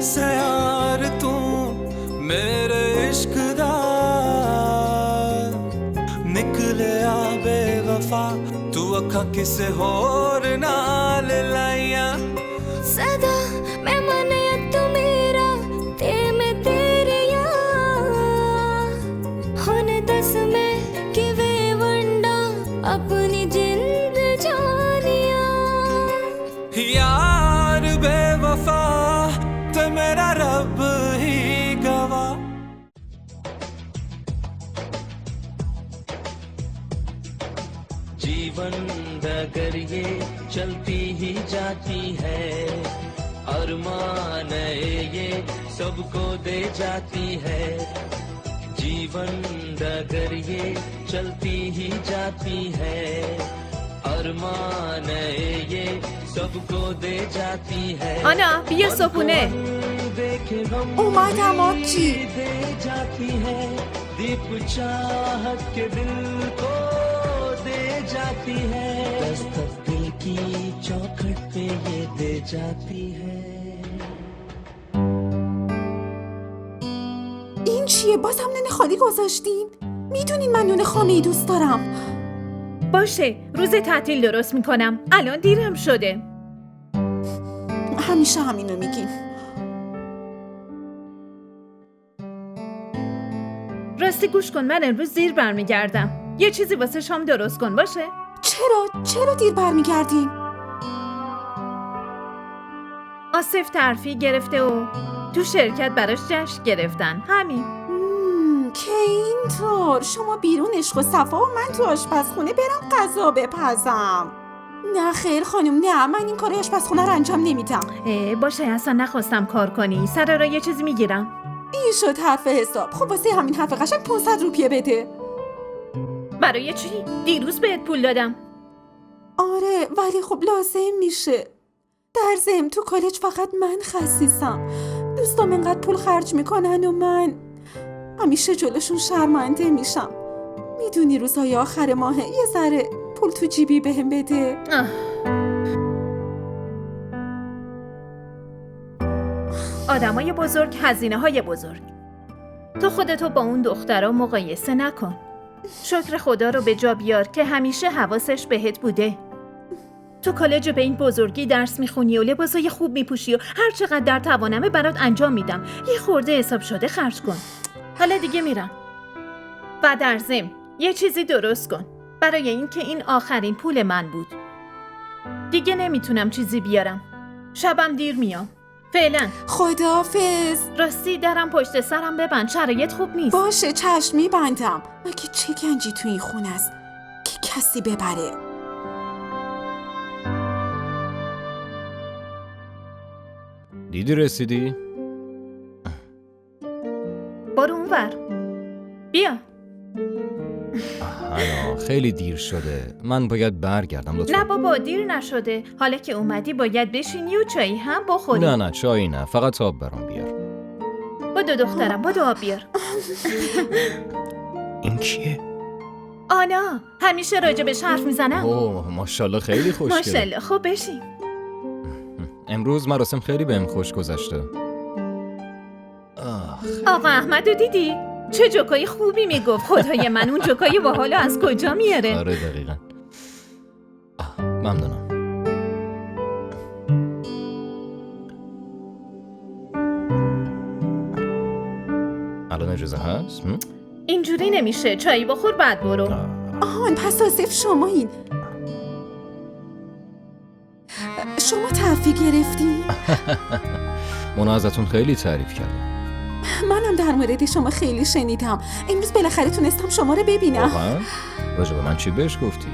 से यार तू मेरे इश्क दा निकले आ बेवफा तू अखा किसे होर नाल लाइया सदा मैं मने तू मेरा ते मैं तेरे हुन दस मैं किवे वंडा अपनी जिंद जानिया यार बेवफा ते मेरा रब ही गवा। जीवन डगर ये चलती ही जाती है अरमान ये सबको दे जाती है। जीवन डगर ये चलती ही जाती है अरमान ये सबको दे जाती है। آنا بیا صبحونه. اومدم آبجی. दे जाती है दीप चाहत के दिल को दे जाती है दस्तक दिल की चौखट पे ये दे जाती है। این چیه؟ بازم نون خالی گذاشتین؟ میدونین من نون خامه‌ای دوست دارم. باشه روز تعطیل درست میکنم. الان دیرم شده. همیشه همینو میگین. راستی گوش کن، من امروز دیر برمیگردم. یه چیزی واسه شام درست کن باشه؟ چرا دیر برمیگردین؟ آصف ترفیع گرفته و تو شرکت براش جشن گرفتن. همین. که اینطور شما بیرون عشق و صفا و من تو آشپزخونه برم غذا بپزم. نه خیر خانم، نه من این کار آشپزخونه رو انجام نمیدم. باشه اصلا نخواستم کار کنی. سر را یه چیزی میگیرم. این شد حرف حساب. خب واسه همین حرف قشنگ 500 روپیه بده. برای چی؟ دیروز بهت پول دادم. آره ولی خب لازم میشه. در ضمن تو کالج فقط من خسیسم. دوستام اینقدر پول خرج میکنن و من همیشه جلوشون شرمنده میشم. میدونی روزهای آخر ماه یه ذره پول تو جیبی بهم بده. آدمای بزرگ، هزینه های بزرگ. تو خودتو با اون دخترها مقایسه نکن. شکر خدا رو به جا بیار که همیشه حواسش بهت بوده. تو کالج به این بزرگی درس میخونی و لباسای خوب میپوشی و هر چقدر در توانمه برات انجام میدم. یه خورده حساب شده خرج کن. حالا دیگه میرم. و در ضمن یه چیزی درست کن برای اینکه این آخرین پول من بود. دیگه نمیتونم چیزی بیارم. شبم دیر میام. فعلا خداحافظ. راستی درم پشت سرم ببند، شرایط خوب نیست. باشه چشم میبندم. مگه چه گنجی تو این خونه است که کسی ببره؟ دیدی رسیدی؟ برو اونور. بیا. آنا خیلی دیر شده، من باید برگردم لطفا. نه بابا دیر نشده. حالا که اومدی باید بشینی و چایی هم بخوری. نه چایی نه، فقط آب برام بیار. بدو دخترم، بدو آب بیار. این کیه؟ آنا همیشه راجبش حرف میزنم. اوه ماشاءالله خیلی خوشگله. ماشاءالله. خب بشین. امروز مراسم خیلی بهم خوش گذشته. آقا احمدو دیدی؟ چه جوکای خوبی میگفت. خدای من اون جوکای باحالو از کجا میاره؟ آره دقیقاً. ممنونم. الان اجازه هست؟ اینجوری نمیشه. چایی بخور بعد برو. آهان پس آصف شمایین. شما تعفی گرفتین؟ مونا ازتون خیلی تعریف کردم. منم در مورد شما خیلی شنیدم. امروز بالاخره تونستم شما رو ببینم. واقعا؟ راجع به من چی بهش گفتی؟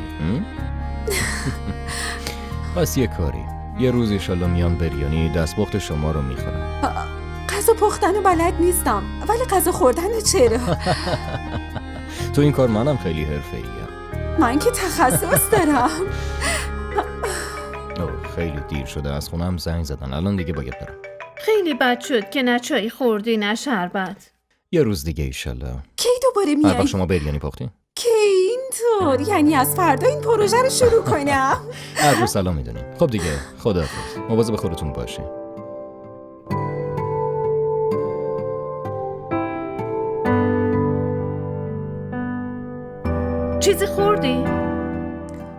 پس یه کاری، یه روز ایشالله میام بریانی دستپخت شما رو میخورم. غذا پختن و بلد نیستم، ولی غذا خوردن چرا؟ تو این کار منم خیلی حرفه‌ایم. من که تخصص دارم. خیلی دیر شده، از خونم زنگ زدن، الان دیگه باید برم. خیلی بد شد که نه چای خوردی نه شربت. یه روز دیگه ایشالله. کی دوباره میای؟ هر وقت شما بریانی پختین؟ کی اینطور؟ یعنی از فردا این پروژه رو شروع کنم؟ هر روز سلام میدونین. خب دیگه خداحافظ، مواظب خودتون باشین. چیزی خوردی؟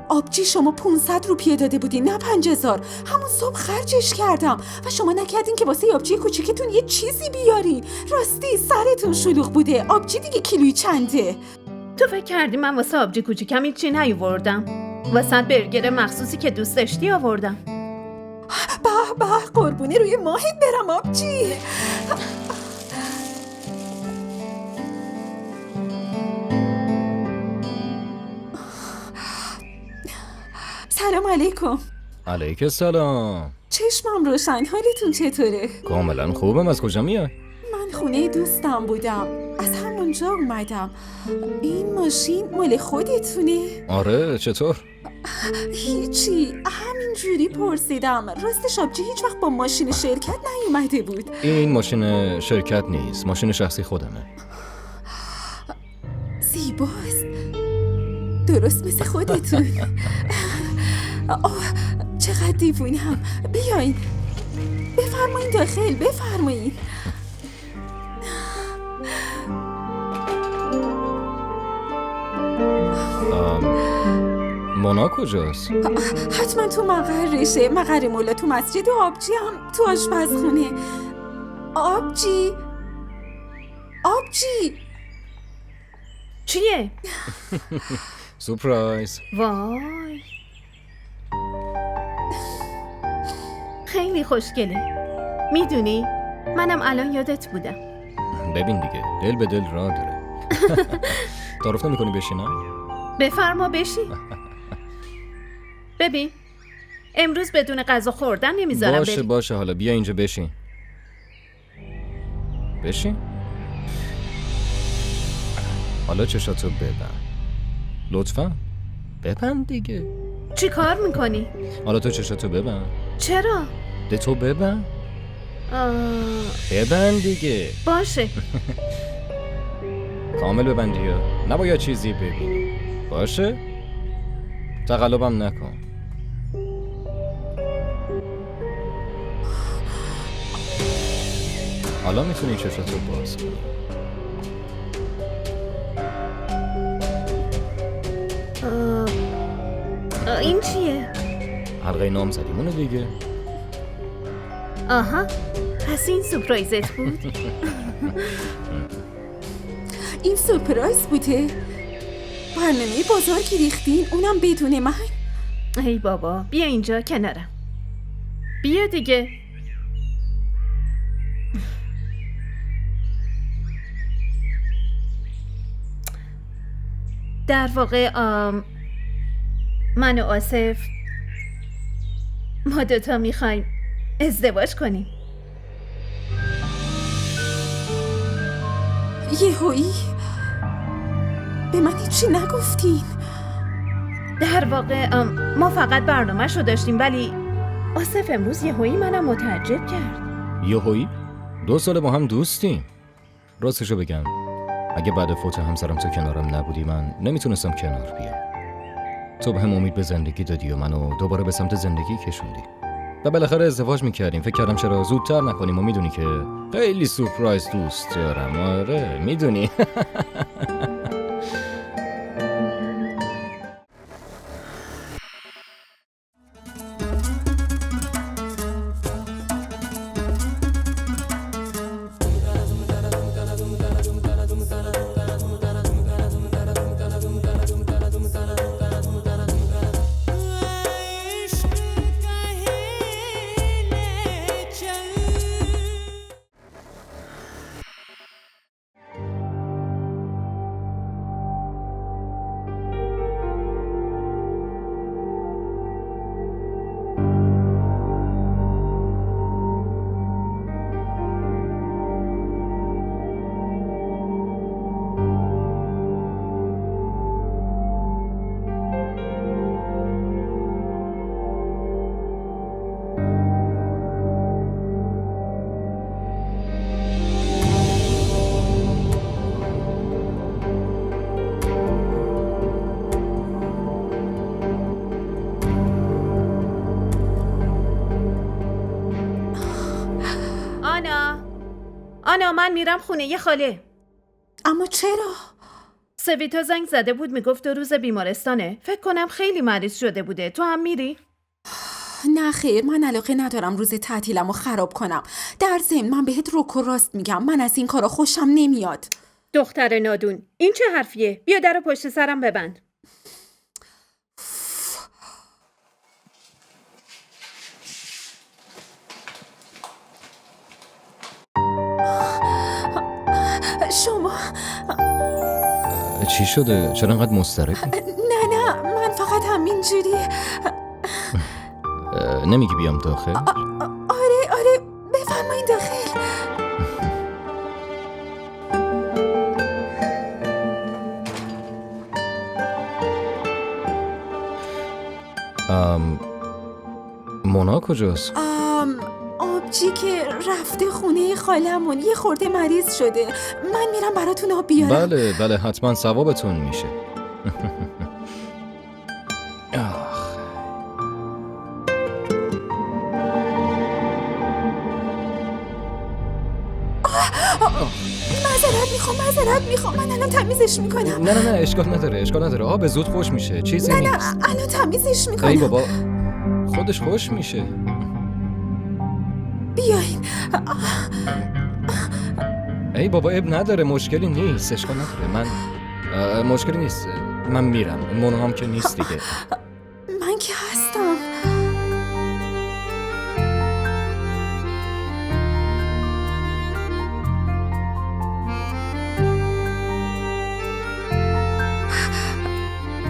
آبجی شما 500 روپیه داده بودین نه 5000. همون صبح خرجش کردم و شما نکردین که واسه آبجی کوچیکتون یه چیزی بیارین. راستی سرتون شلوغ بوده. آبجی دیگه کیلویی چنده؟ تو فکر کردی من واسه آبجی کوچیکم هیچی نیاوردم؟ واسه برگر مخصوصی که دوست داشتی آوردم. به به قربونه روی ماهت برم آبجی. سلام علیکم. علیک السلام. چشمم روشن. حالتون چطوره؟ کاملا خوبم. از کجا میای؟ من خونه دوستم بودم. از همونجا اومدم. این ماشین مال خودتونه؟ آره. چطور؟ هیچی، همینجوری پرسیدم. راستش آبجی هیچ وقت با ماشین شرکت نیومده بود. این ماشین شرکت نیست، ماشین شخصی خودمه. زیباست، درست مثل خودتون. چقدر دیوونم. بیاین بفرمایین داخل، بفرمایین. مونا کجاست؟ حتما تو مقرشه. مقر مولا تو مسجد و آبجی هم تو آشپزخونه. آبجی چیه؟ سورپرایز. وای خیلی خوشگله. میدونی منم الان یادت بودم. ببین دیگه دل به دل راه داره. تعارف نمی‌کنی بشینم؟ بفرما بشین. ببین امروز بدون غذا خوردن نمیذارم بری. باشه حالا بیا اینجا بشین. حالا چشاتو ببند. لطفا ببند دیگه. چی کار میکنی؟ حالا تو چشاتو ببند. چرا؟ ده تو ببند. ببند دیگه. باشه. کامل ببندی یا نباید چیزی ببینی. باشه؟ تقلبم نکن. حالا میتونی چشاتو باز کنی. این چیه؟ حلقه نامزدیمونه دیگه. آها پس این سورپرایزت بود؟ این سورپرایز بوده؟ برنامه بازار که ریختین اونم بدون من؟ ای بابا بیا اینجا کنارم. بیا دیگه. در واقع من و آصف ما دوتا میخوایم ازدواج کنیم. یهویی به من هیچی نگفتین. در واقع ما فقط برنامه‌شو داشتیم ولی آصف امروز یهویی منم متعجب کرد. یهویی؟ 2 سال با هم دوستیم. راستشو بگم اگه بعد فوت همسرم تو کنارم نبودی من نمیتونستم کنار بیام. تو به هم امید به زندگی دادی و منو دوباره به سمت زندگی کشوندی و بالاخره ازدواج میکردیم. فکر کردم چرا زودتر نکنیم و میدونی که خیلی سورپرایز دوست دارم. آره میدونی. آنا من میرم خونه یه خاله. اما چرا؟ سویتا زنگ زده بود میگفت 2 روز بیمارستانه. فکر کنم خیلی مریض شده بوده. تو هم میری؟ نه خیر، من علاقه ندارم روز تعطیلم رو خراب کنم. در ضمن من بهت روک و راست میگم، من از این کارا خوشم نمیاد. دختر نادون، این چه حرفیه؟ بیا در پشت سرم ببند. شما چی شده؟ چرا انقدر مضطربی؟ نه من فقط همینجوری. نمیگی بیام داخل؟ آره بفرمایید داخل. مونا کجاست؟ آبجی که رفته خونه خالمون یه خورده مریض شده. من میرم براتون آب بیارم. بله حتما ثوابتون میشه. معذرت میخوام من الان تمیزش میکنم. نه اشکال نداره آب زود خوش میشه، چیزی نیست. نه الان تمیزش میکنم. ای بابا خودش خوش میشه. بیاین. ای بابا اب نداره، مشکلی نیست، اشکال نداره. مشکلی نیست، من میرم. مونا هم که نیست دیگه. من که هستم.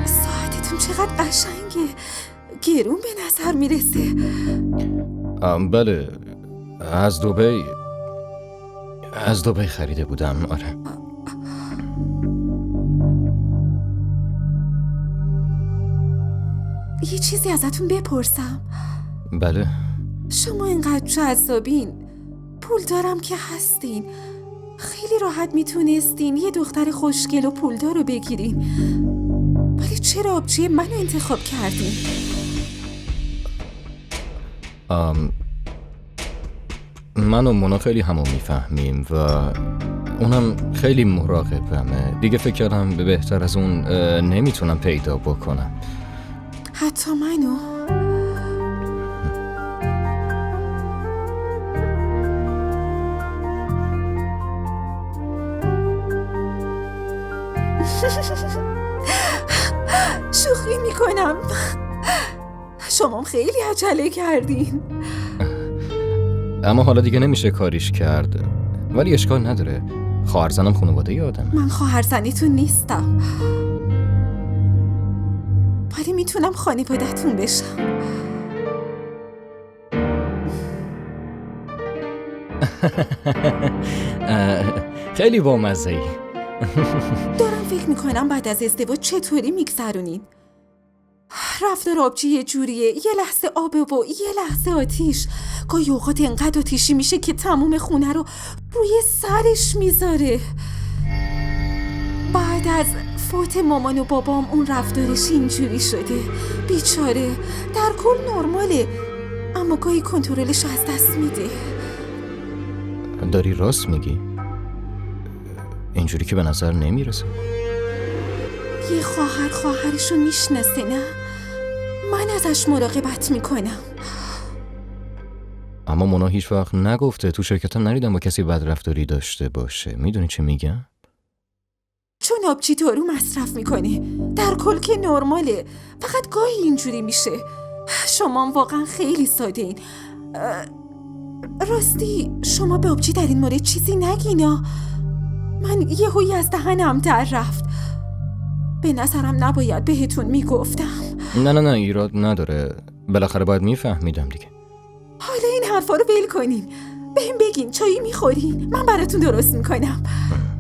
ساعتتون چقدر قشنگه، گرون به نظر میرسه. بله از دبی خریده بودم. آره. یه چیزی ازتون بپرسم؟ بله. شما اینقدر جذابین، پول دارم که هستین، خیلی راحت میتونستین یه دختر خوشگل و پولدار رو بگیرین، ولی چرا آبجی منو انتخاب کردین؟ من و مونا خیلی همو میفهمیم و اونم خیلی مراقبمه دیگه. فکر کردم بهتر از اون نمیتونم پیدا بکنم. حتی منو؟ شوخی میکنم، شما خیلی عجله کردین. اما حالا دیگه نمیشه کاریش کرد، ولی اشکال نداره. خواهرزنم خانواده آدم. من خواهرزنیتون نیستم، ولی میتونم خانواده‌تون بشم. خیلی بامزه‌ای. دارم فکر میکنم بعد از ازدواج چطوری میگذرونین. رفتار آبجی یه جوریه، یه لحظه آبه و یه لحظه آتیش. گاهی اوقات انقدر آتیشی میشه که تموم خونه رو روی سرش میذاره. بعد از فوت مامان و بابام اون رفتارش اینجوری شده. بیچاره، در کل نرماله، اما گاهی کنترلش از دست میده. داری راست میگی؟ اینجوری که به نظر نمیرسه. یه خواهرشو میشناسه نه؟ من ازش مراقبت میکنم. اما مونا هیچ وقت نگفته. تو شرکتم ندیدم با کسی بد رفتاری داشته باشه. میدونی چه میگم؟ چون آبجی دارو مصرف میکنه، در کل که نرماله، فقط گاهی اینجوری میشه. شما واقعا خیلی ساده این. راستی شما به آبجی در این مورد چیزی نگینا. من یهویی از دهنم در رفت. به نظرم نباید بهتون میگفتم. نه ایراد نداره، بالاخره باید میفهمیدم دیگه. حالا این حرفا رو ول کنین، بهم بگین چایی میخورین، من براتون درست میکنم.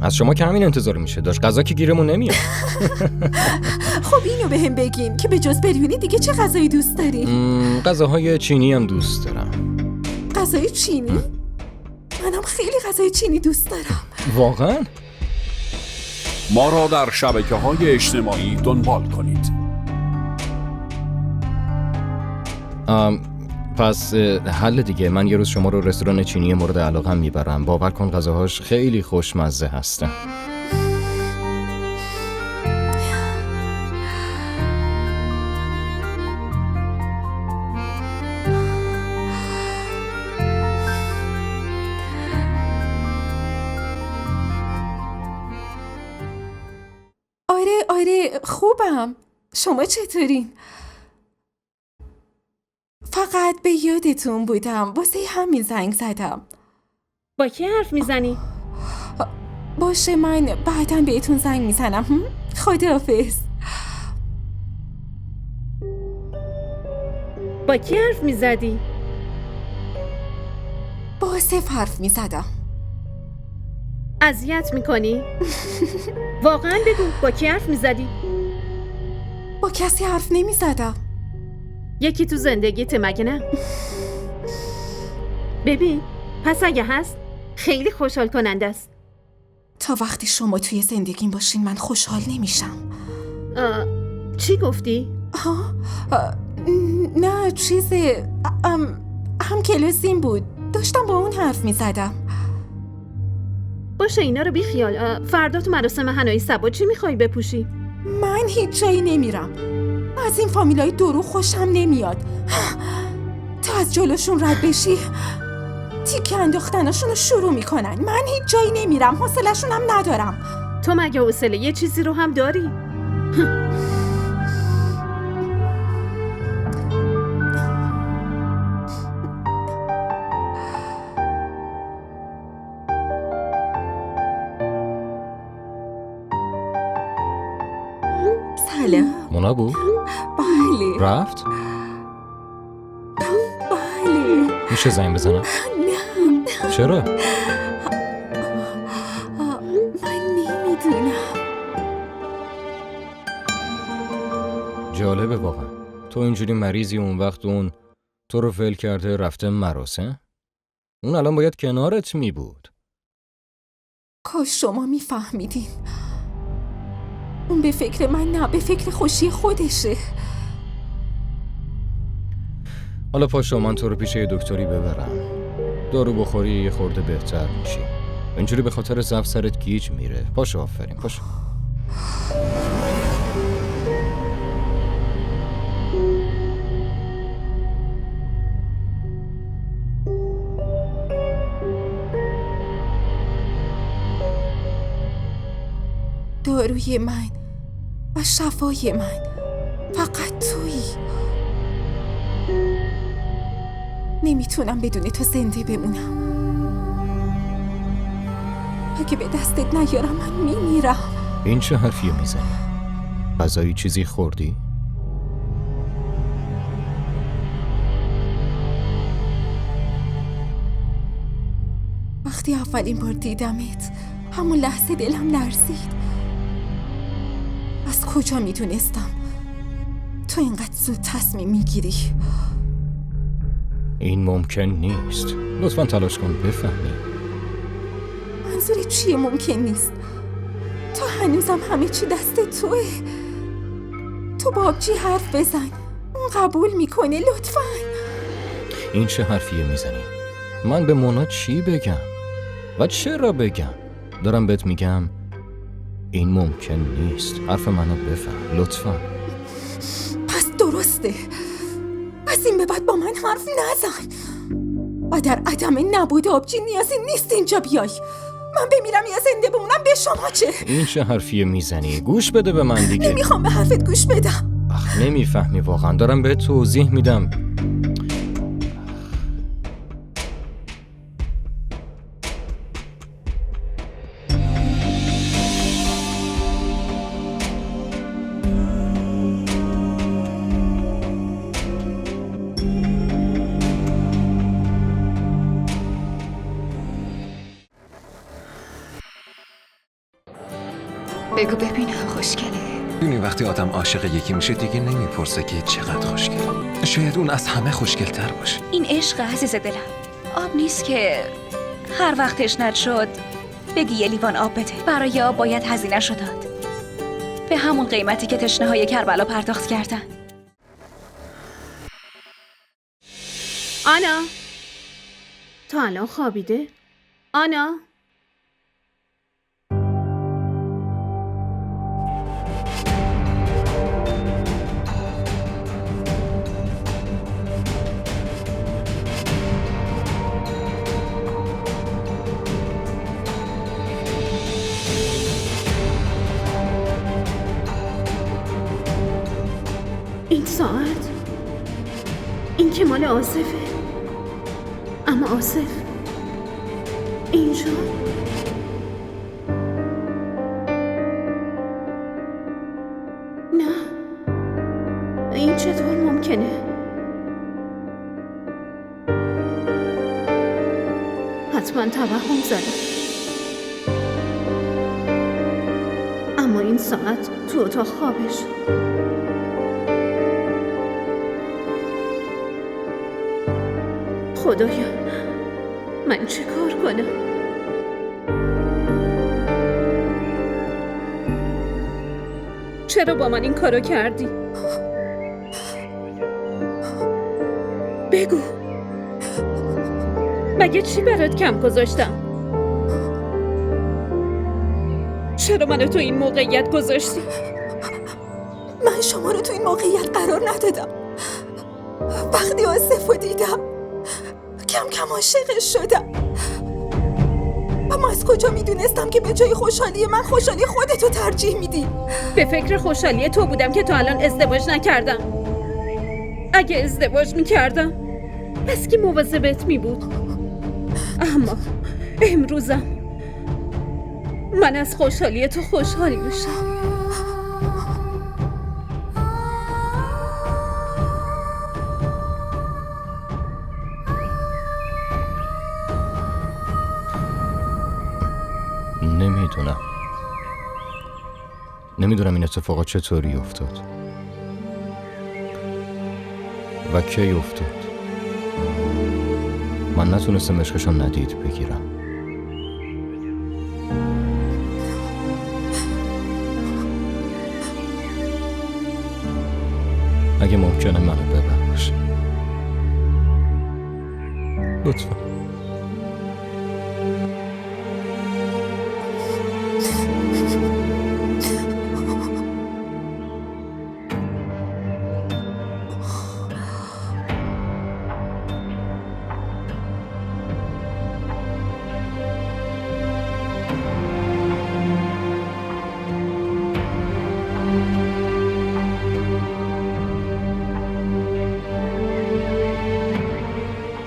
از شما که همین انتظار میشه داشت، غذا که گیرمون نمیاد. خب اینو بهم بگین که به جز بریونی دیگه چه غذایی دوست دارین؟ غذاهای چینی هم دوست دارم. غذای چینی؟ منم خیلی غذای چینی دوست دارم. واقعا؟ ما را در شبکه‌های اجتماعی دنبال کنید. پس حل دیگه. من یه روز شما رو رستوران چینی مورد علاقه هم میبرم. باور کن غذاهاش خیلی خوشمزه هستن. خوبم. شما چطورین؟ فقط به یادتون بودم، واسه همین زنگ زدم. با کی حرف میزنی؟ باشه، من بعداً بهتون زنگ میزنم. خداحافظ. با کی حرف میزدی؟ با آصف حرف میزدم. اذیت میکنی؟ واقعا بگو با کی حرف میزدی؟ با کسی حرف نمیزدم. یکی تو زندگیت مگه نه؟ ببین، پس اگه هست خیلی خوشحال کننده است. تا وقتی شما توی زندگیم باشین من خوشحال نمیشم. چی گفتی؟ نه چیزه، هم کلاسیم بود، داشتم با اون حرف میزدم. باشه اینا رو بی خیال. فردا تو مراسم حنایی صبا چی میخوای بپوشی؟ من هیچ جایی نمیرم. از این فامیلای دروغ خوشم نمیاد. تا از جلوشون رد بشی تیکه انداختنشون رو شروع میکنن. من هیچ جایی نمیرم، حوصله‌شون هم ندارم. تو مگه حوصله یه چیزی رو هم داری؟ سلام. مونا بود؟ بله. رفت؟ بله. میشه زنگ بزنم؟ نه. چرا؟ من نمیدونم. جالبه واقعا. تو اینجوری مریضی، اون وقت اون تو رو فیل کرده رفته مراسم؟ اون الان باید کنارت می بود. کاش شما میفهمیدین. اون به فکر من نه، به فکر خوشی خودشه. حالا پاشو من تو رو پیش یه دکتری ببرم. دارو بخوری یه خورده بهتر میشی. اینجوری به خاطر ضعف سرت گیج میره. پاشو، آفرین، پاشو. داروی من و شفای من فقط تویی. نمیتونم بدون تو زنده بمونم. اگه به دستت نیارم من میمیرم. این چه حرفیه میزنی؟ غذایی چیزی خوردی؟ وقتی اولین بار دیدمت همون لحظه دلم لرزید. از کجا میدونستم تو اینقدر زود تصمیم میگیری؟ این ممکن نیست. لطفاً تلاش کن بفهمی. منظورت چیه ممکن نیست؟ تو هنوزم همه چی دست توه. تو با آبجی حرف بزن، اون قبول میکنه. لطفاً. این چه حرفیه میزنی؟ من به مونا چی بگم؟ و چرا بگم؟ دارم بهت میگم این ممکن نیست. حرف منو بفهم لطفاً. پس درسته. از این به بعد با من حرف نزن. و در عدم نبود آبجی نیازی نیست اینجا بیای. من بمیرم یا زنده بمونم به شما چه؟ این چه حرفیه میزنی؟ گوش بده به من دیگه. نمیخوام به حرفت گوش بدم. نمیفهمی واقعا. دارم بهت توضیح میدم. بگو ببینم خوشگله. دونی وقتی آدم عاشق یکی میشه دیگه نمیپرسه که چقدر خوشگله. شاید اون از همه خوشگل‌تر باشه. این عشق عزیز دلم. آب نیست که هر وقت تشنت شد بگی یه لیوان آب بده. برای آب باید هزینه‌شو داد. به همون قیمتی که تشنه‌های کربلا پرداخت کردن. آنا، تا الان خوابیده؟ آنا؟ ساعت این که مال آصفه. اما آصف اینجا نه، این چطور ممکنه؟ حتما توهم زدم. اما این ساعت تو اتاق خوابش. خدایا من چه کار کنم؟ چرا با من این کارو کردی؟ بگو، مگه چی برات کم گذاشتم؟ چرا منو تو این موقعیت گذاشتی؟ من شما رو تو این موقعیت قرار ندادم. وقتی آصفو دیدم کم کم عاشقش شدم. اما از کجا میدونستم که به جای خوشحالی من خوشحالی خودتو ترجیح میدی؟ به فکر خوشحالی تو بودم که تا الان ازدواج نکردم. اگه ازدواج میکردم پس که مواظبت میبود. اما امروزم من از خوشحالی تو خوشحال میشم. نمیدونم این اتفاقات چطوری افتاد و کی افتاد. من نتونستم عشقشو ندید بگیرم. اگه ممکنه منو ببخش لطفا.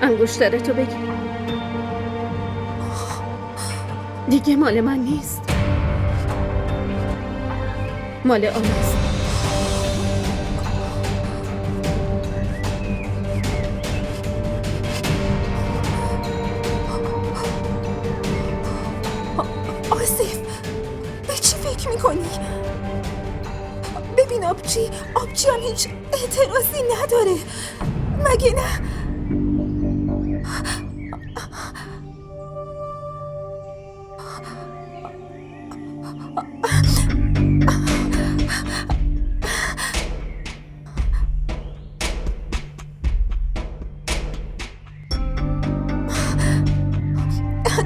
انگشترتو بگیر. دیگه مال من نیست، مال آناست. آصف، به چی فکر میکنی؟ ببین آبجی هم هیچ اعتراضی نداره مگه نه؟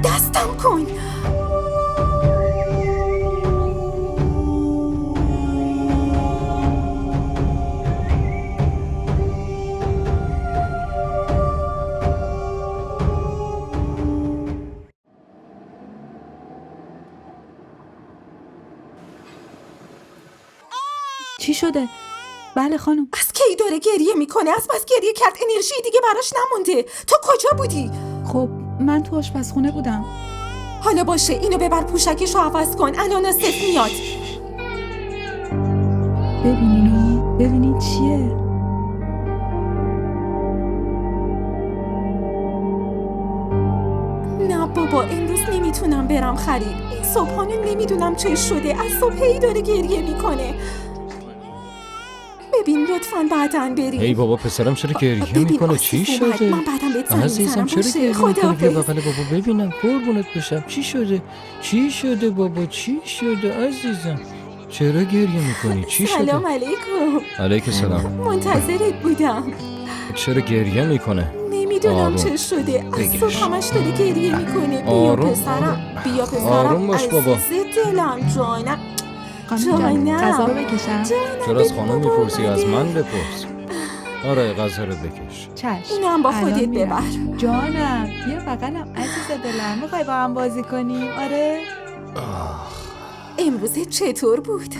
دستم کن. چی شده؟ بله خانم. از کی داره گریه میکنه؟ از بس گریه کرد انرژی دیگه براش نمونده. تو کجا بودی؟ خب من تو آشپزخونه بودم. حالا باشه، اینو ببر پوشکشو عوض کن، الان آصف میاد. ببینید چیه؟ نه بابا، امروز نمیتونم برم خرید. این صبحانه نمیدونم چه شده، از صبحی داره گریه میکنه. ببین لطفاً بعداً بریم. ای بابا پسرم چرا گریه میکنه؟ چی شده؟ من بعدم بهت زنگ عزیزم چرا گریه میکنه؟ بیا بغل بابا ببینم، قربونت بشم. چی شده بابا؟ چی شده عزیزم؟ چرا گریه میکنی؟ چی شده؟ سلام علیکم. علیک سلام. منتظرت بودم. چرا گریه میکنه؟ نمیدونم چه شده، از صبح همش داره گریه میکنه. بیا پسرم آروم باش بابا. عزیز دلم، جانم. خانم جان غذا رو بکشم؟ چرا از خانم میپرسی؟ از من بپرس. آره غذا رو بکش. چشم. اینو هم با خودت ببر. جانم بیا بغلم عزیز دلم، میخوای با هم بازی کنیم؟ آره. امروز چطور بود؟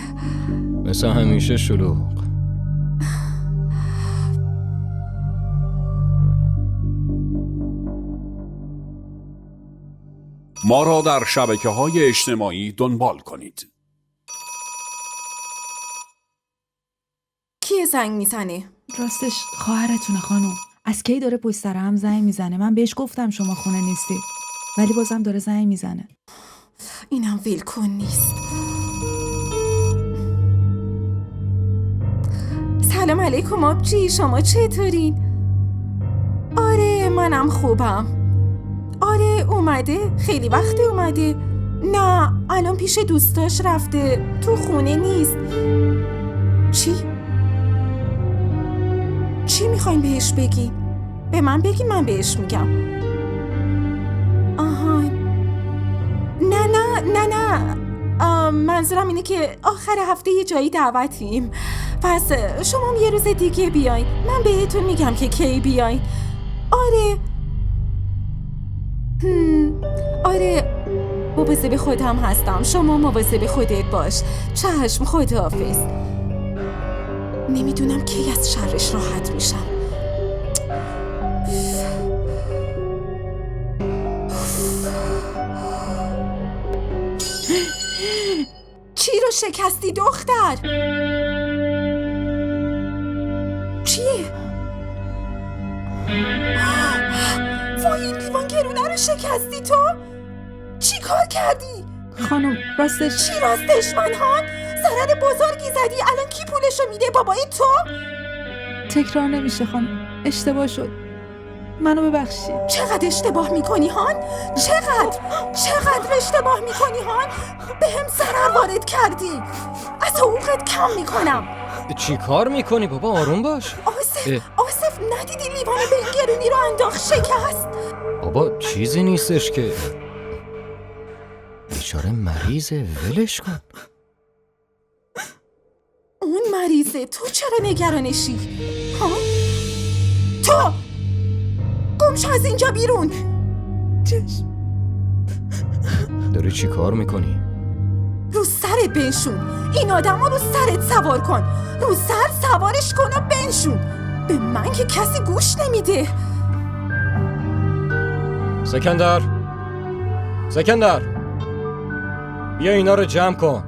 مثل همیشه شلوغ. ما را در شبکه‌های اجتماعی دنبال کنید. کیه زنگ میزنه؟ راستش خواهرتونه خانم. از کی داره پشت سر هم زنگ میزنه؟ من بهش گفتم شما خونه نیستید، ولی بازم داره زنگ میزنه. اینم ویلکن نیست. سلام علیکم آبجی، شما چطورین؟ آره منم خوبم. آره اومده، خیلی وقتی اومده. نه الان پیش دوستاش رفته، تو خونه نیست. چی میخواین بهش بگی؟ به من بگی من بهش میگم. آها نه منظورم اینه که آخر هفته یه جایی دعوتیم، پس شما یه روز دیگه بیاین، من بهتون میگم که کی بیاین. آره مواظب خودم هستم، شما مواظب خودت باش. چشم، خداحافظ. نمیدونم کی از شرش راحت میشم. چی رو شکستی دختر؟ چیه؟ وای این لیوان گرونه رو شکستی تو؟ چی کار کردی؟ خانم راستش چی راستش منهان؟ ضرر بزرگی زدی، الان کی پولشو میده؟ بابای تو؟ تکرار نمیشه خانم، اشتباه شد، منو ببخشید. چقدر اشتباه میکنی هان؟ چقدر اشتباه میکنی هان؟ به هم ضرر وارد کردی، از حقوقت کم میکنم. چی کار میکنی بابا؟ آروم باش. آصف ندیدی لیوان به این گرونی رو انداخت شکست؟ بابا چیزی نیستش که، بیچاره مریضه، ولش کن. اون مریضه، تو چرا نگرانشی؟ ها؟ تو گمش از اینجا بیرون. چشم. داری چی کار میکنی؟ رو سرت بنشون، این آدم رو سرت سوار کن، رو سر سوارش کن و بنشون. به من که کسی گوش نمیده. سکندر بیا اینا رو جمع کن.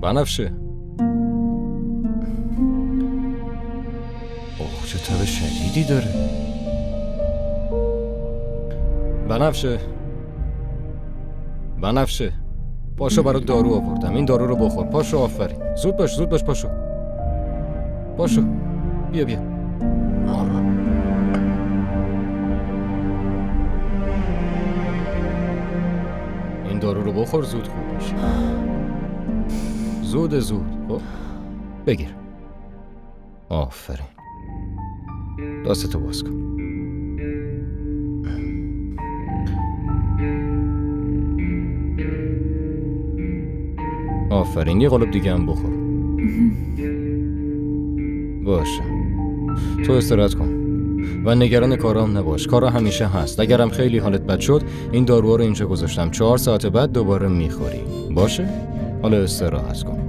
بنفشه اوه چه تب شدیدی داره. بنفشه پاشو برات دارو آوردم، این دارو رو بخور. پاشو، آفرین. زود باش پاشو. بیا این دارو رو بخور، زود خوب میشه. زود خب بگیر. آفرین. دستتو باز کن. آفرین. یه قلوب دیگه هم بخور. باشه تو استراحت کن و نگران کارام نباش. کارا همیشه هست. اگرم خیلی حالت بد شد این داروها رو اینجا گذاشتم، 4 ساعت بعد دوباره میخوری. باشه؟ حالا استراحت کن.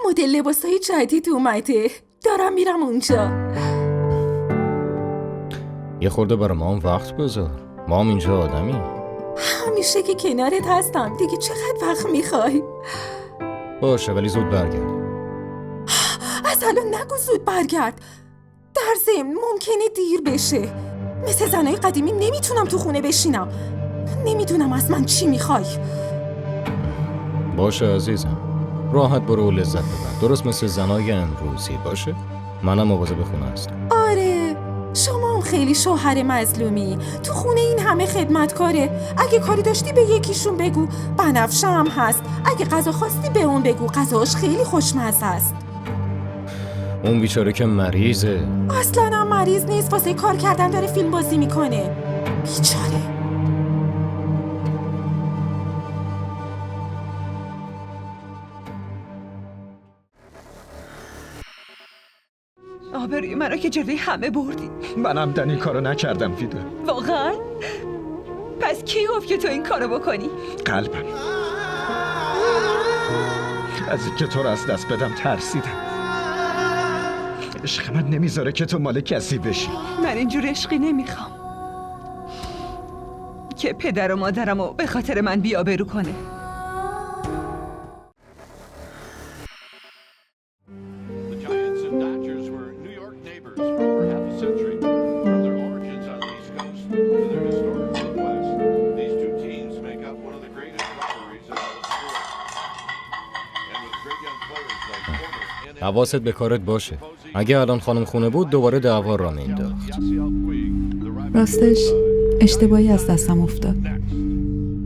مدل لباسای جدید اومده، دارم میرم اونجا. یه خورده برای ما هم وقت بذار، ما هم اینجا آدمی. همیشه که کنارت هستم، دیگه چقدر وقت میخوای؟ باشه ولی زود برگرد. از الان نگو زود برگرد، در ضمن ممکنه دیر بشه. مثل زنای قدیمی نمیتونم تو خونه بشینم. نمیدونم از من چی میخوای. باشه عزیزم، راحت برو و لذت ببر، درست مثل زنای امروزی. باشه؟ منم مواظب خونه هستم. آره، شما هم خیلی شوهر مظلومی. تو خونه این همه خدمتکاره. اگه کاری داشتی به یکیشون بگو. بنفشه هم هست. اگه غذا خواستی به اون بگو، غذاش خیلی خوشمزه است. اون بیچاره که مریضه. اصلا هم مریض نیست، واسه کار کردن داره فیلم بازی میکنه. بیچاره. آبروی منو که جلوی همه بردی. منم این کارو نکردم فیده. واقعا؟ پس کی گفت که تو این کارو بکنی؟ قلبم از اینکه تو رو از دست بدم ترسیدم. عشق من نمیذاره که تو مال کسی بشی. من اینجور عشقی نمیخوام که پدر و مادرمو به خاطر من بی‌آبرو کنه. حواست به کارت باشه. اگه الان خانم خونه بود دوباره دعوا را مینداخت. راستش اشتباهی از دستم افتاد.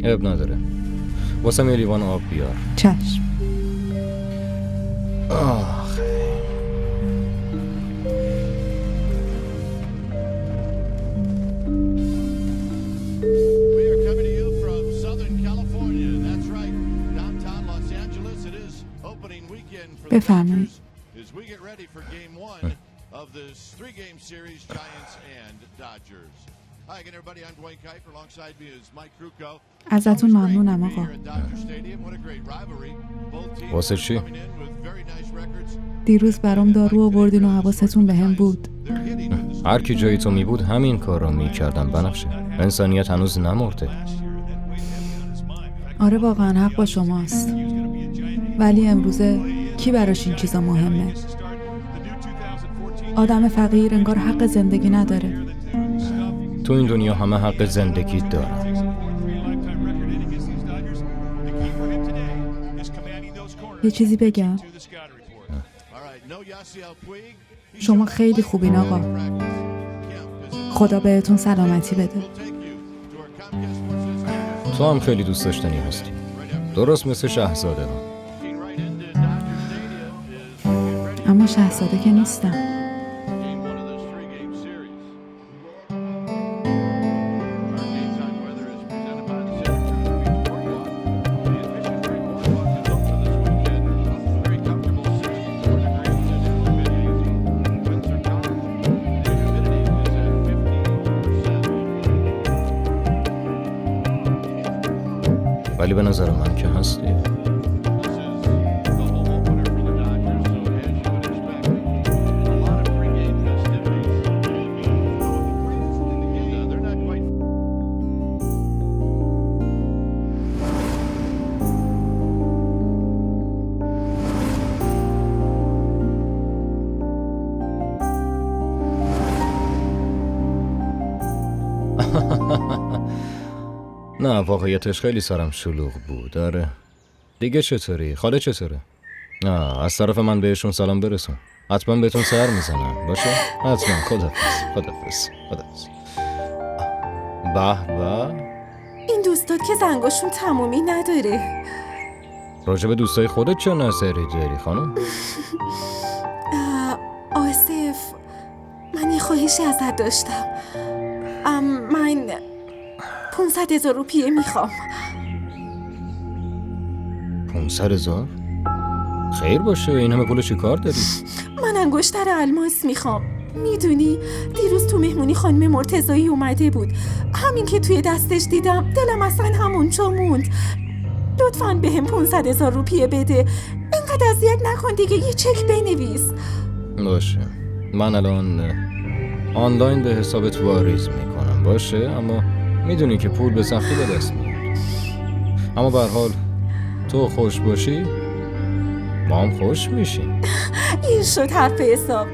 اب نداره. واسم یه لیوان آب بیار. چشم. آخه بفرمایید. ازتون ممنونم آقا. واسه چی؟ دیروز برام دارو آوردین و حواستون بهم بود. هر کی جای تو می بود همین کار را می کردم بنفشه. انسانیت هنوز نمرده. آره واقعا حق با شماست. ولی امروزه کی براش این چیزا مهمه؟ آدم فقیر انگار حق زندگی نداره. تو این دنیا همه حق زندگی دارن. یه چیزی بگم؟ شما خیلی خوبین آقا. خدا بهتون سلامتی بده. تو هم خیلی دوست داشتنی هستی. درست مثل شاهزاده ها. اما شاهزاده که نیستم. ولی به نظر من که هستی. نه واقعیتش خیلی سرم شلوغ بود. داره دیگه چطوری؟ خاله چطوره؟ از طرف من بهشون سلام برسون. حتما بهتون سر میزنم. باشه؟ حتما. خدافظ. به این دوستات که زنگاشون تمومی نداره. راجب دوستای خودت چه نظری داری خانم؟ آصف، من یه خواهشی ازت داشتم. من 500,000 روپیه میخوام. 500,000؟ خیر باشه. این همه پول چی کار داری؟ من انگشتر الماس میخوام. میدونی دیروز تو مهمونی خانم مرتضایی اومده بود. همین که توی دستش دیدم دلم اصلا همونجا موند. لطفاً بهم 500,000 روپیه بده. اینقدر اذیت نکن دیگه. یه چک بنویس. باشه. من الان آنلاین به حسابت واریز میکنم. باشه؟ اما میدونی که پول به سختی به دست میاد. اما به هر حال تو خوش باشی ما هم خوش میشیم. این شد حرف حساب.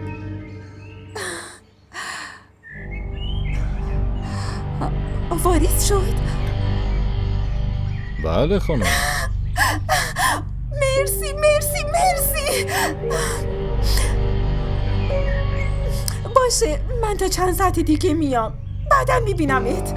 واریز شد؟ بله خانم. مرسی مرسی مرسی. باشه، من تا چند ساعت دیگه میام. بعدا میبینمت.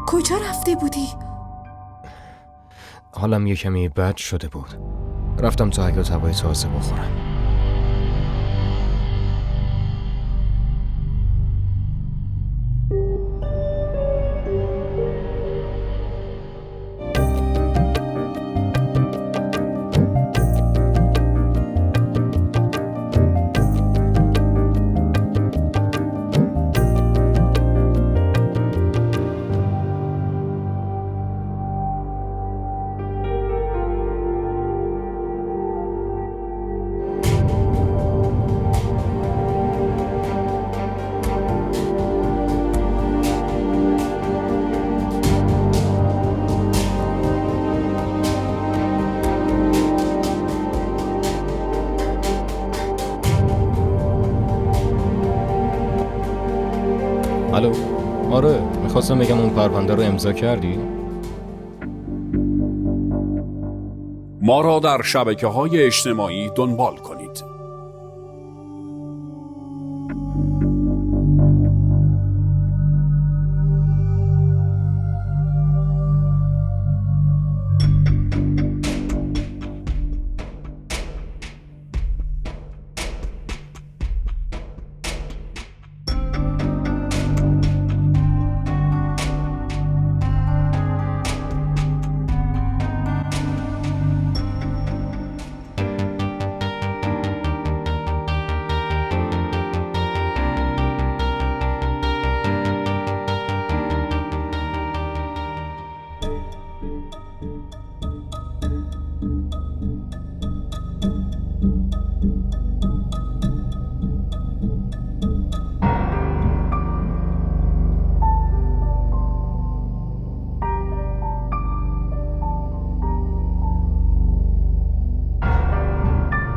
کجا رفته بودی؟ حالم یه کمی بد شده بود. رفتم تا حیاط هوای تازه بخورم. الو، آره، میخواستم بگم اون پرونده رو امضا کردی؟ ما را در شبکه‌های اجتماعی دنبال کنید.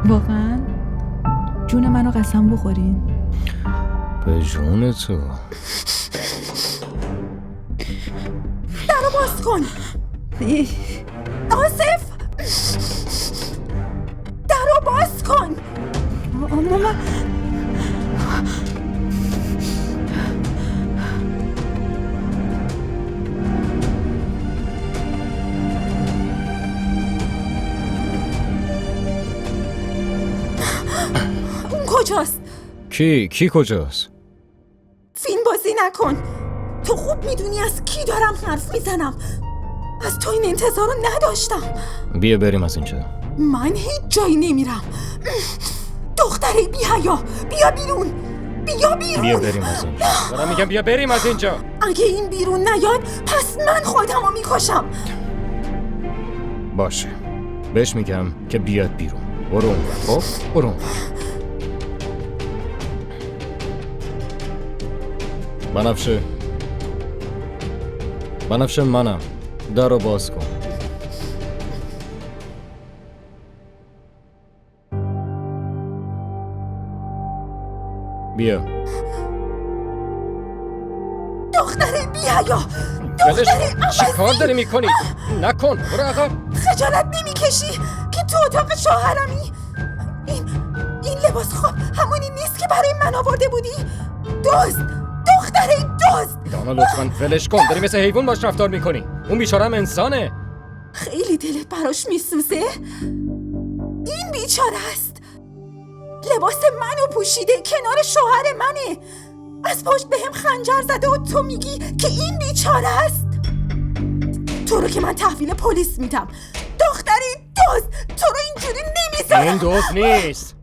واقعا؟ جون منو قسم بخورین؟ به جون تو. درو باز کن. آصف، درو باز کن. ماما اون کجاست؟ کی کجاست؟ فیلم بازی نکن. تو خوب میدونی از کی دارم حرف میزنم. از تو این انتظار رو نداشتم. بیا بریم از اینجا. من هیچ جایی نمیرم. دختره بی حیا، بیا بیرون. بیا بیرون. بیا بریم از اینجا. دارم میگم بیا بریم از اینجا. اگه این بیرون نیاد پس من خودم رو میکشم. باشه، بهش میگم که بیاد بیرون. برو اون. خب برو. بنفشه منم. در رو باز کن. بیا. دختره بی حیا، چی کار داری میکنی؟ نکن، برو عقب. خجالت نمیکشی که تو اتاق شوهرمی؟ این لباس خواب همونی نیست که برای من آورده بودی؟ دزد، دختره دزد. دانا لطفاً ولش کن، داری مثل حیوان باش رفتار میکنی. اون بیچاره هم انسانه. خیلی دلت براش میسوزه؟ این بیچاره است، لباس منو پوشیده، کنار شوهر منه، از پاش بهم خنجر زده و تو میگی که این بیچاره است؟ تو رو که من تحویل پلیس میدم. دختری دزد، تو رو اینجوری نمیذارم. این دزد نیست،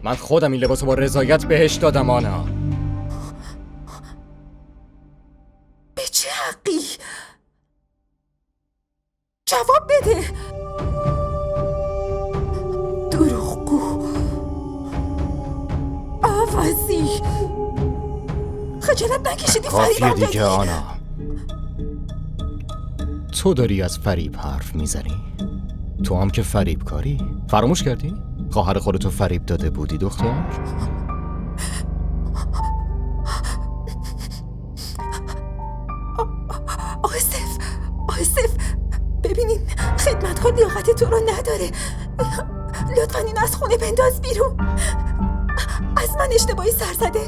من خودم این لباسو با رضایت بهش دادم. آنا به چه حقی؟ جواب بده. دروغگو، عوضی، خجالت نکشیدی کافیه فریبم دیگه. دادی؟ آنا تو داری از فریب حرف میزنی؟ تو هم که فریب کاری؟ فراموش کردی؟ خواهر خودتو فریب داده بودی دختر؟ آصف ببینین خدمتکار لیاقت تو رو نداره. لطفا این از خونه بنداز بیرون. از من اشتباهی سر زده.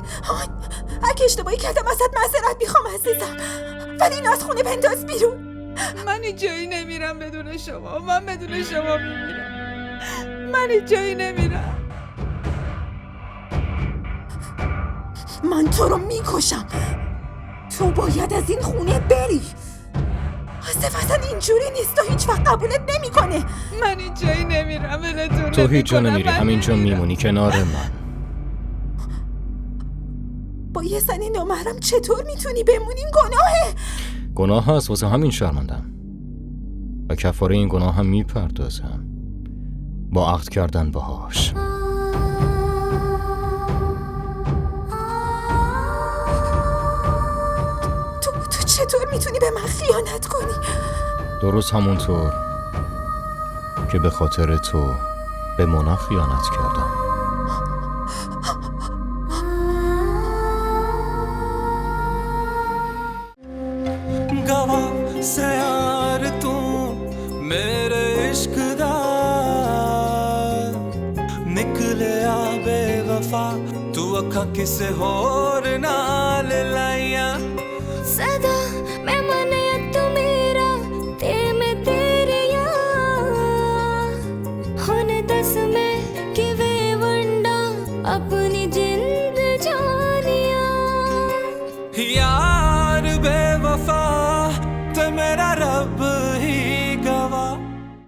اگه اشتباهی کردم ازت معذرت میخوام عزیزم، ولی این از خونه بنداز بیرون. من هیچ جایی نمیرم بدون شما. من بدون شما میمیرم. من هیچ جایی نمیرم. من تو رو میکشم. تو باید از این خونه بری. آصف اصلا اینجوری نیست، تو هیچ وقت قبولت نمیکنه. من هیچ جایی نمیرم بدون تو هیچ جا نمیری، همینجا میمونی کنار من. با یه زن نامحرم چطور میتونی بمونی؟ گناهه. گناه هست، واسه همین شرمندم و کفاره این گناه هم میپردازم با عقد کردن باهاش. تو چطور میتونی به من خیانت کنی؟ درست همونطور که به خاطر تو به مونا خیانت کردم. गवाह से यार तू मेरे इश्क दा निकले आ बेवफा तू अखा किसे होर नाल लाइया सदा मैं मन तू मेरा ते मैं तेरे यार हुन दस मैं कि वे वंडा अपनी जिंद जानिया यार बेवफा ते मेरा रब ही